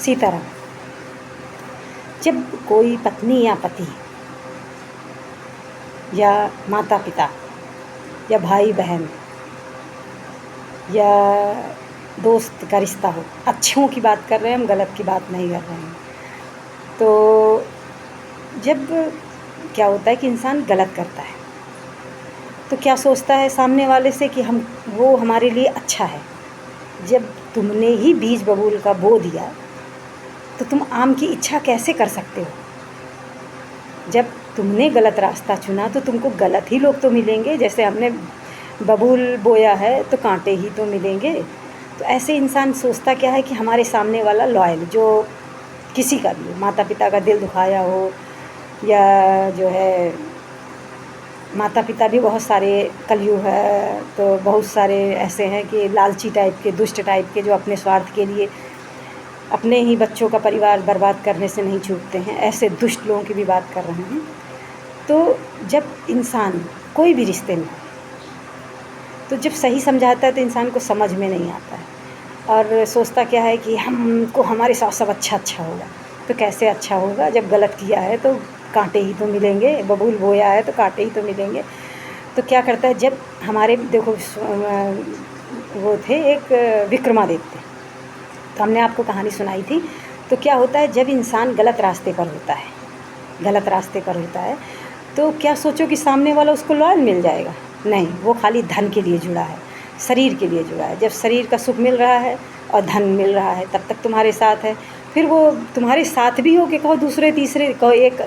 सीताराम। जब कोई पत्नी या पति या माता पिता या भाई बहन या दोस्त का रिश्ता हो, अच्छों की बात कर रहे हैं हम, गलत की बात नहीं कर रहे हैं। तो जब क्या होता है कि इंसान गलत करता है तो क्या सोचता है सामने वाले से कि वो हमारे लिए अच्छा है। जब तुमने ही बीज बबूल का बो दिया तो तुम आम की इच्छा कैसे कर सकते हो। जब तुमने गलत रास्ता चुना तो तुमको गलत ही लोग तो मिलेंगे। जैसे हमने बबूल बोया है तो कांटे ही तो मिलेंगे। तो ऐसे इंसान सोचता क्या है कि हमारे सामने वाला लॉयल, जो किसी का भी हो, माता पिता का दिल दुखाया हो या जो है, माता पिता भी बहुत सारे कलयुग है तो बहुत सारे ऐसे हैं कि लालची टाइप के, दुष्ट टाइप के, जो अपने स्वार्थ के लिए अपने ही बच्चों का परिवार बर्बाद करने से नहीं चूकते हैं। ऐसे दुष्ट लोगों की भी बात कर रहे हैं। तो जब इंसान कोई भी रिश्ते में, तो जब सही समझाता है तो इंसान को समझ में नहीं आता है और सोचता क्या है कि हमको हमारे साथ सब अच्छा होगा। तो कैसे अच्छा होगा जब गलत किया है तो कांटे ही तो मिलेंगे, बबूल बोया है तो कांटे ही तो मिलेंगे। तो क्या करता है, जब हमारे देखो वो थे एक विक्रमादित्य, तो हमने आपको कहानी सुनाई थी। तो क्या होता है जब इंसान गलत रास्ते पर होता है तो क्या सोचो कि सामने वाला उसको लॉयल मिल जाएगा। नहीं, वो खाली धन के लिए जुड़ा है, शरीर के लिए जुड़ा है। जब शरीर का सुख मिल रहा है और धन मिल रहा है तब तक तुम्हारे साथ है। फिर वो तुम्हारे साथ भी हो कि कहो दूसरे तीसरे, कहो एक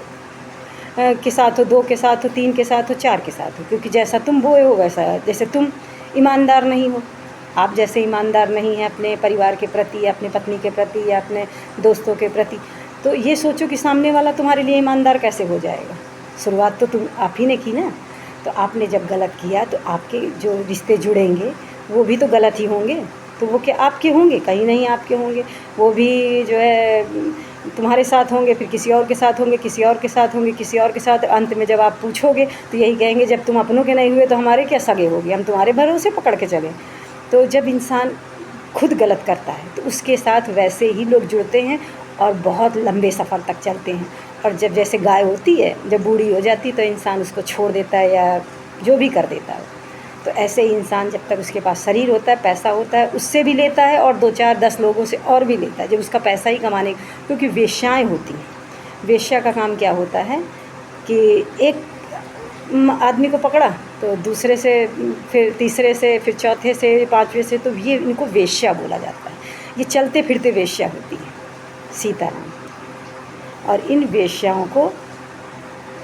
के साथ हो, दो के साथ हो, तीन के साथ हो, चार के साथ हो, क्योंकि जैसा तुम बोए हो वैसा, जैसे तुम ईमानदार नहीं हो, आप जैसे ईमानदार नहीं हैं अपने परिवार के प्रति या अपनी पत्नी के प्रति या अपने दोस्तों के प्रति, तो ये सोचो कि सामने वाला तुम्हारे लिए ईमानदार कैसे हो जाएगा। शुरुआत तो तुम आप ही ने की ना। तो आपने जब गलत किया तो आपके जो रिश्ते जुड़ेंगे वो भी तो गलत ही होंगे। तो वो क्या आपके होंगे? कहीं नहीं आपके होंगे। वो भी जो है तुम्हारे साथ होंगे, फिर किसी और के साथ होंगे, किसी और के साथ होंगे, किसी और के साथ। अंत में जब आप पूछोगे तो यही कहेंगे, जब तुम अपनों के नहीं हुए तो हमारे क्या सगे होगे, हम तुम्हारे भरोसे पकड़ के चले। तो जब इंसान खुद गलत करता है तो उसके साथ वैसे ही लोग जुड़ते हैं और बहुत लंबे सफ़र तक चलते हैं। और जब जैसे गाय होती है, जब बूढ़ी हो जाती तो इंसान उसको छोड़ देता है या जो भी कर देता है। तो ऐसे ही इंसान जब तक उसके पास शरीर होता है, पैसा होता है, उससे भी लेता है और 2 4 10 लोगों से और भी लेता है, जब उसका पैसा ही कमाने। क्योंकि वेश्याएँ होती हैं। वेश्या का काम क्या होता है कि एक आदमी को पकड़ा तो दूसरे से, फिर तीसरे से, फिर चौथे से, पाँचवें से, तो ये इनको वेश्या बोला जाता है। ये चलते फिरते वेश्या होती है, सीताराम। और इन वेश्याओं को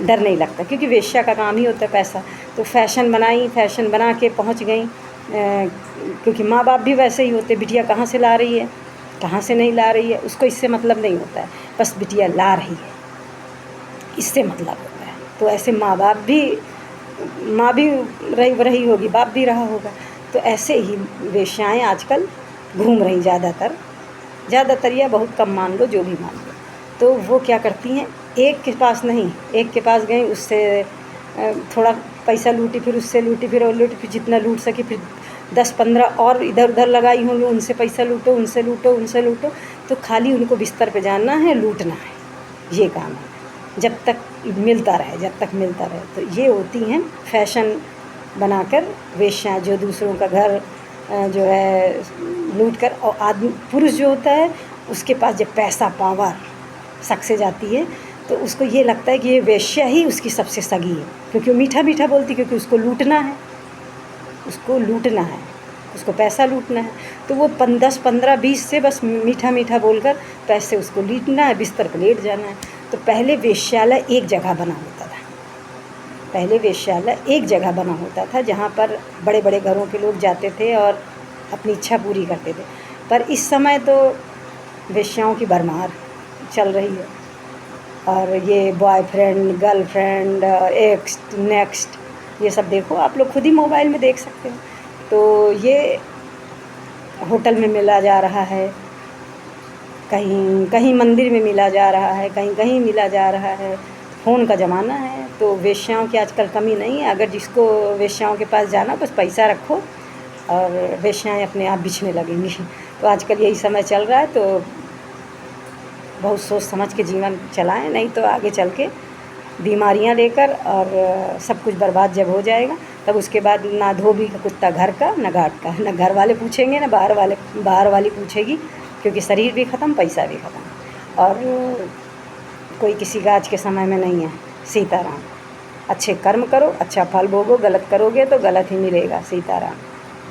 डर नहीं लगता, क्योंकि वेश्या का काम ही होता है पैसा। तो फैशन बना के पहुंच गई, क्योंकि माँ बाप भी वैसे ही होते। बिटिया कहाँ से ला रही है, कहाँ से नहीं ला रही है, उसको इससे मतलब नहीं होता है, बस बिटिया ला रही है इससे मतलब होता है। तो ऐसे माँ भी रही होगी, बाप भी रहा होगा। तो ऐसे ही वेश्याएँ आजकल घूम रही ज़्यादातर या बहुत कम मान लो, जो भी मान लो। तो वो क्या करती हैं, एक के पास नहीं, एक के पास गई, उससे थोड़ा पैसा लूटी, फिर उससे लूटी, फिर और लूटी, फिर जितना लूट सकी, फिर 10-15 और इधर उधर लगाई होंगी, उनसे पैसा लूटो, उनसे लूटो। तो खाली उनको बिस्तर पे जाना है, लूटना है, ये काम है, जब तक मिलता रहे। तो ये होती हैं फैशन बनाकर वेश्याएँ, जो दूसरों का घर जो है लूट कर। और आदमी, पुरुष जो होता है, उसके पास जब पैसा, पावर, सक्सेस जाती है तो उसको ये लगता है कि ये वेश्या ही उसकी सबसे सगी है, क्योंकि वो मीठा बोलती, क्योंकि उसको लूटना है, उसको पैसा लूटना है। तो वो 10, 15, 20 से बस मीठा बोलकर पैसे उसको लूटना है, बिस्तर पर लेट जाना है। तो पहले वेश्यालय एक जगह बना होता था, जहाँ पर बड़े बड़े घरों के लोग जाते थे और अपनी इच्छा पूरी करते थे। पर इस समय तो वेश्याओं की भरमार चल रही है, और ये बॉयफ्रेंड, गर्लफ्रेंड, एक्स, नेक्स्ट, ये सब देखो, आप लोग खुद ही मोबाइल में देख सकते हो। तो ये होटल में मिला जा रहा है, कहीं कहीं मंदिर में मिला जा रहा है, कहीं कहीं मिला जा रहा है। फ़ोन का ज़माना है, तो वेश्याओं की आजकल कमी नहीं है। अगर जिसको वेश्याओं के पास जाना, बस पैसा रखो और वेश्याएँ अपने आप बिछने लगेंगी। तो आजकल यही समय चल रहा है। तो बहुत सोच समझ के जीवन चलाएं, नहीं तो आगे चल के बीमारियां लेकर और सब कुछ बर्बाद जब हो जाएगा, तब उसके बाद ना धोबी का कुत्ता घर का ना घाट का, ना घर वाले पूछेंगे ना बाहर वाली पूछेगी, क्योंकि शरीर भी ख़त्म, पैसा भी ख़त्म, और कोई किसी का आज के समय में नहीं है। सीताराम। अच्छे कर्म करो, अच्छा फल भोगो, गलत करोगे तो गलत ही मिलेगा। सीताराम।